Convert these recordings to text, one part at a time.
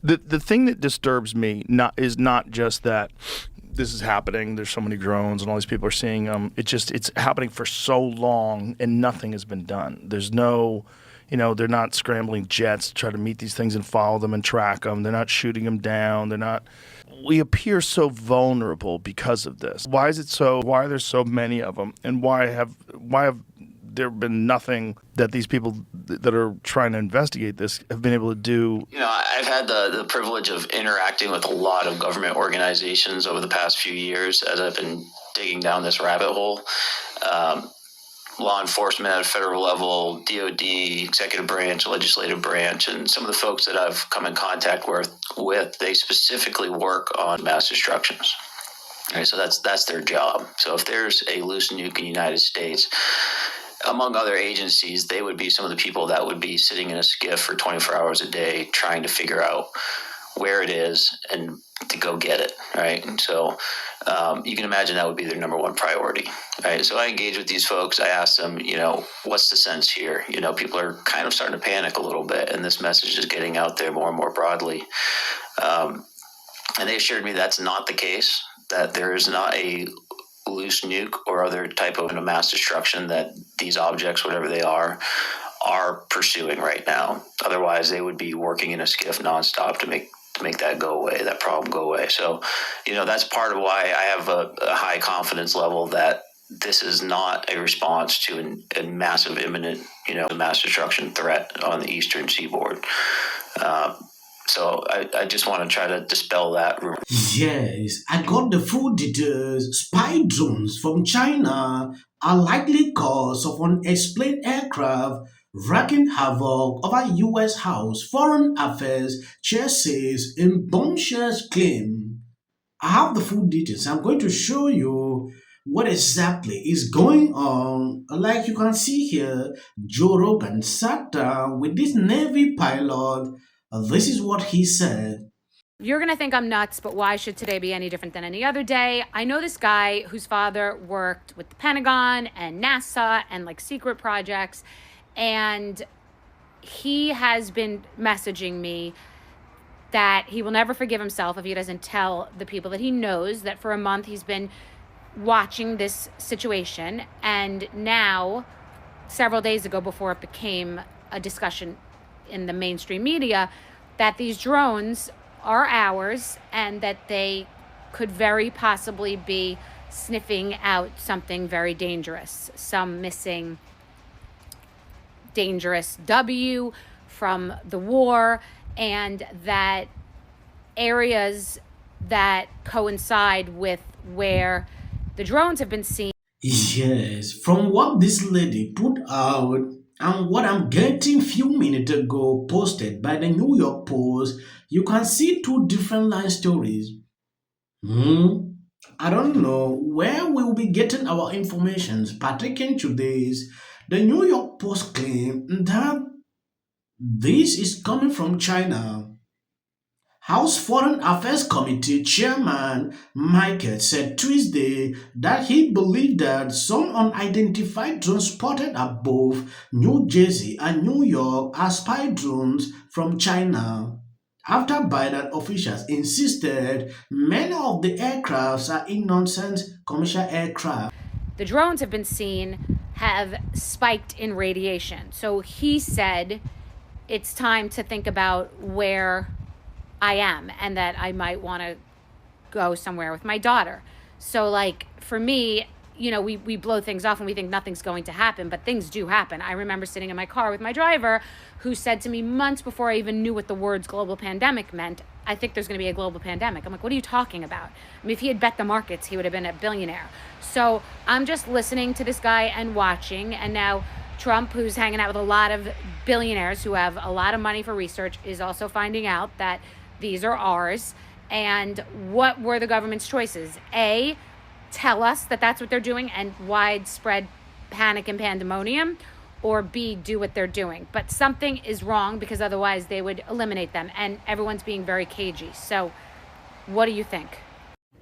The thing that disturbs me is not just that this is happening. There's so many drones and all these people are seeing them. It's happening for so long and nothing has been done. There's no, they're not scrambling jets to try to meet these things and follow them and track them. They're not shooting them down. We appear so vulnerable because of this. Why is it so? Why are there so many of them? And why have there been nothing that these people that are trying to investigate this have been able to do? I've had the privilege of interacting with a lot of government organizations over the past few years as I've been digging down this rabbit hole. Law enforcement at a federal level, DOD, executive branch, legislative branch, and some of the folks that I've come in contact with, they specifically work on mass destructions. Right, so that's their job. So if there's a loose nuke in the United States, among other agencies, they would be some of the people that would be sitting in a skiff for 24 hours a day trying to figure out where it is and to go get it, right? And so you can imagine that would be their number one priority, right? So I engage with these folks. I ask them, what's the sense here? People are kind of starting to panic a little bit, and this message is getting out there more and more broadly. And they assured me that's not the case, that there is not a loose nuke or other type of mass destruction that these objects, whatever they are pursuing right now. Otherwise, they would be working in a skiff nonstop to make that go away, that problem go away. So, that's part of why I have a high confidence level that this is not a response to a massive imminent, mass destruction threat on the eastern seaboard. So I just want to try to dispel that rumor. Yes, I got the full details. Spy drones from China are likely cause of unexplained aircraft wreaking havoc over U.S. House Foreign Affairs chair says in bombshells claim. I have the full details. I'm going to show you what exactly is going on. Like you can see here, Joe Rogan sat down with this Navy pilot. This is what he said. You're going to think I'm nuts, but why should today be any different than any other day? I know this guy whose father worked with the Pentagon and NASA and secret projects, and he has been messaging me that he will never forgive himself if he doesn't tell the people that he knows that for a month he's been watching this situation. And now, several days ago, before it became a discussion in the mainstream media, that these drones are ours and that they could very possibly be sniffing out something very dangerous, some missing dangerous W from the war, and that areas that coincide with where the drones have been seen. Yes, from what this lady put out and what I'm getting few minutes ago posted by the New York Post, you can see two different line stories. I don't know where we will be getting our information pertaining to this. The New York Post claimed that this is coming from China. House Foreign Affairs Committee Chairman Michael said Tuesday that he believed that some unidentified drones spotted above New Jersey and New York are spy drones from China. After Biden officials insisted many of the aircrafts are nonsense commercial aircraft. The drones have been seen have spiked in radiation. So he said it's time to think about where I am and that I might want to go somewhere with my daughter. So for me, we blow things off and we think nothing's going to happen, but things do happen. I remember sitting in my car with my driver who said to me months before I even knew what the words global pandemic meant, I think there's going to be a global pandemic. I'm like, what are you talking about? I mean, if he had bet the markets, he would have been a billionaire. So I'm just listening to this guy and watching. And now Trump, who's hanging out with a lot of billionaires who have a lot of money for research, is also finding out that these are ours. And what were the government's choices? A, tell us that that's what they're doing and widespread panic and pandemonium, or B, do what they're doing. But something is wrong because otherwise they would eliminate them. And everyone's being very cagey. So what do you think?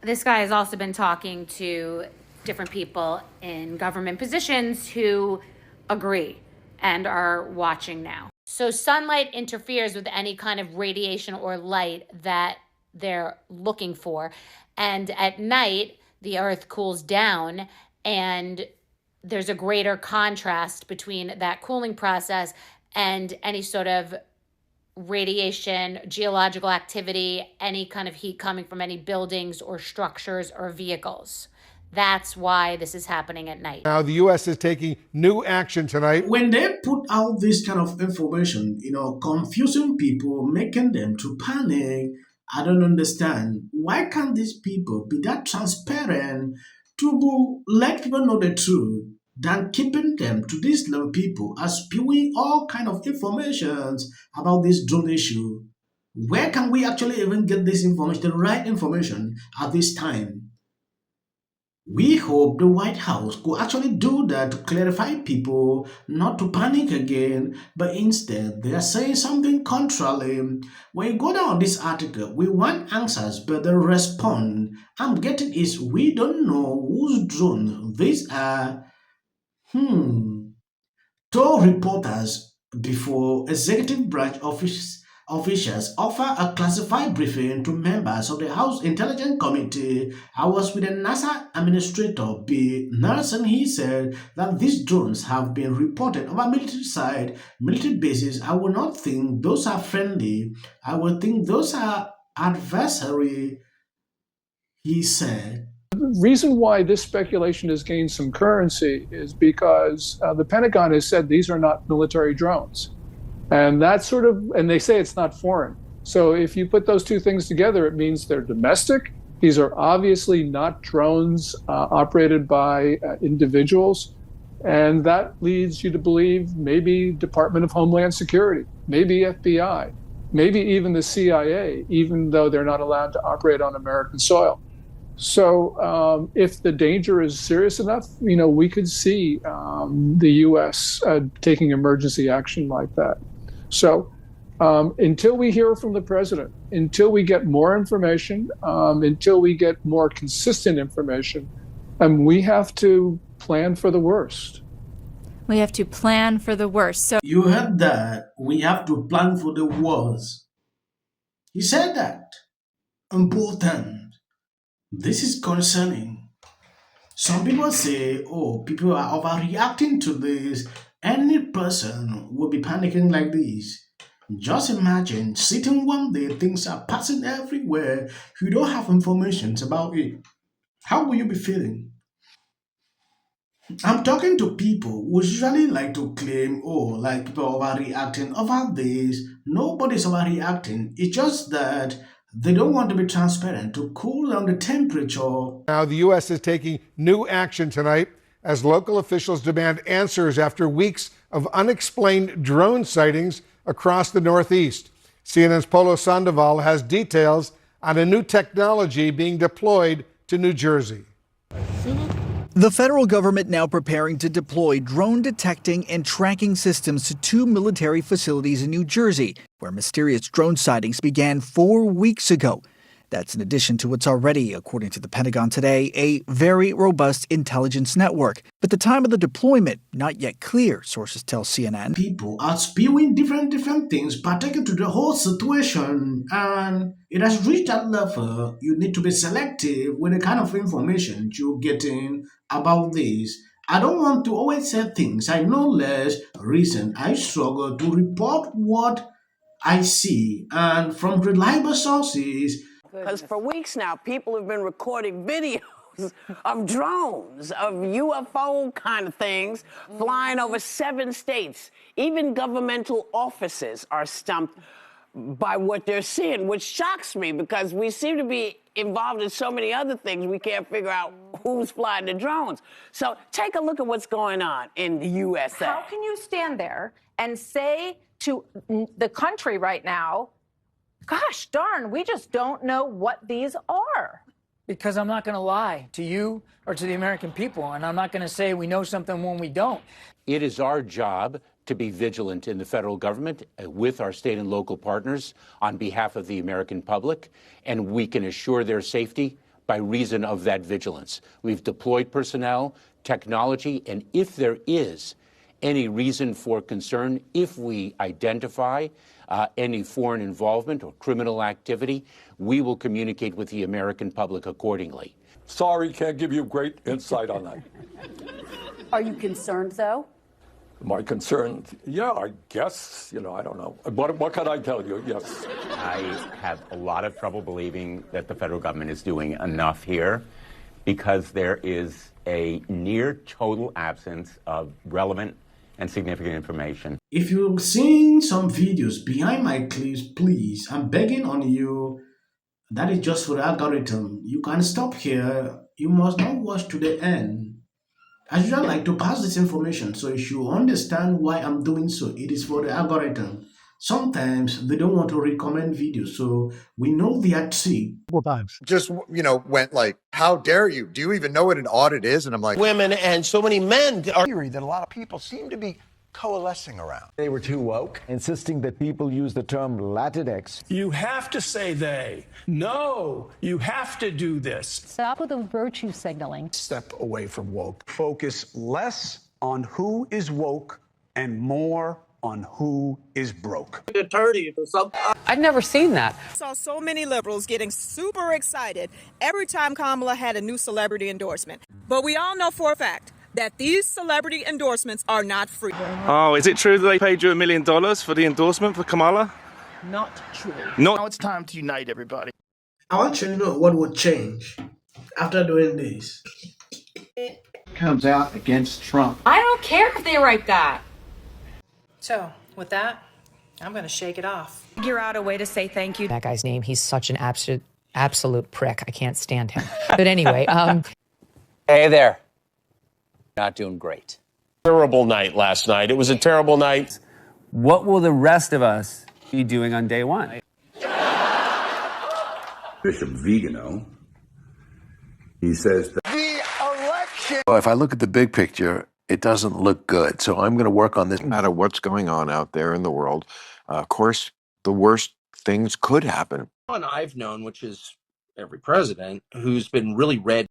This guy has also been talking to different people in government positions who agree and are watching now. So sunlight interferes with any kind of radiation or light that they're looking for. And at night, the earth cools down and there's a greater contrast between that cooling process and any sort of radiation, geological activity, any kind of heat coming from any buildings or structures or vehicles. That's why this is happening at night. Now, the U.S. is taking new action tonight. When they put out this kind of information, confusing people, making them to panic, I don't understand. Why can't these people be that transparent to let people know the truth than keeping them to these little people are spewing all kind of informations about this drone issue? Where can we actually even get this information, the right information at this time? We hope the White House could actually do that to clarify people, not to panic again, but instead they are saying something contrary. When you go down this article, we want answers, but the response I'm getting is we don't know whose drone these are. Told reporters before executive branch officials offer a classified briefing to members of the House Intelligence Committee. I was with the NASA Administrator B. Nelson. He said that these drones have been reported over military bases. I would not think those are friendly. I would think those are adversary, he said. The reason why this speculation has gained some currency is because the Pentagon has said these are not military drones. And that's and they say it's not foreign. So if you put those two things together, it means they're domestic. These are obviously not drones operated by individuals. And that leads you to believe maybe Department of Homeland Security, maybe FBI, maybe even the CIA, even though they're not allowed to operate on American soil. So if the danger is serious enough, we could see the U.S. Taking emergency action like that. So until we hear from the president, until we get more information, until we get more consistent information, we have to plan for the worst. We have to plan for the worst. So you heard that. We have to plan for the worst. He said that. Important. This is concerning. Some people say, people are overreacting to this. Any person will be panicking like this. Just imagine sitting one day, things are passing everywhere. You don't have information about it. How will you be feeling? I'm talking to people who usually like to claim, like people are overreacting over this. Nobody's overreacting. It's just that they don't want to be transparent to cool down the temperature. Now, the U.S. is taking new action tonight as local officials demand answers after weeks of unexplained drone sightings across the Northeast. CNN's Polo Sandoval has details on a new technology being deployed to New Jersey. The federal government now preparing to deploy drone detecting and tracking systems to 2 military facilities in New Jersey, where mysterious drone sightings began 4 weeks ago. That's in addition to what's already, according to the Pentagon today, a very robust intelligence network. But the time of the deployment, not yet clear, sources tell CNN. People are spewing different things pertaining to the whole situation, and it has reached that level. You need to be selective with the kind of information you're getting about this. I don't want to always say things I know less. Reason I struggle to report what I see, and from reliable sources. Because for weeks now, people have been recording videos of drones, of UFO kind of things flying over 7 states. Even governmental offices are stumped by what they're seeing, which shocks me because we seem to be involved in so many other things we can't figure out who's flying the drones. So take a look at what's going on in the USA. How can you stand there and say to the country right now, gosh darn, we just don't know what these are? Because I'm not going to lie to you or to the American people, and I'm not going to say we know something when we don't. It is our job to be vigilant in the federal government with our state and local partners on behalf of the American public, and we can assure their safety by reason of that vigilance. We've deployed personnel, technology, and if there is any reason for concern, if we identify any foreign involvement or criminal activity, we will communicate with the American public accordingly. Sorry, can't give you great insight on that. Are you concerned, though? My concern, yeah, I guess, I don't know. What can I tell you? Yes. I have a lot of trouble believing that the federal government is doing enough here because there is a near total absence of relevant and significant information. If you've seen some videos behind my clips, please, I'm begging on you. That is just for the algorithm. You can stop here. You must not watch to the end. I usually like to pass this information so you should understand why I'm doing so. It is for the algorithm. Sometimes they don't want to recommend videos, so we know they are sick. Just, went like, how dare you? Do you even know what an audit is? And I'm like, women and so many men are theory that a lot of people seem to be coalescing around. They were too woke, insisting that people use the term Latinx. You have to say they. No, you have to do this. Stop with the virtue signaling. Step away from woke. Focus less on who is woke and more on who is broke. Attorney or something. I've never seen that. I saw so many liberals getting super excited every time Kamala had a new celebrity endorsement. But we all know for a fact that these celebrity endorsements are not free. Oh, is it true that they paid you $1 million for the endorsement for Kamala? Not true. Now it's time to unite everybody. I want you to know what would change after doing this. Comes out against Trump. I don't care if they write that. So, with that, I'm going to shake it off. Figure out a way to say thank you. That guy's name, he's such an absolute prick. I can't stand him. But anyway, Hey there. Not doing great. Terrible night last night. It was a terrible night. What will the rest of us be doing on day one? Bishop Vigano, he says that The election. Well, if I look at the big picture, it doesn't look good. So I'm going to work on this. No matter what's going on out there in the world, of course, the worst things could happen. One I've known, which is every president, who's been really red.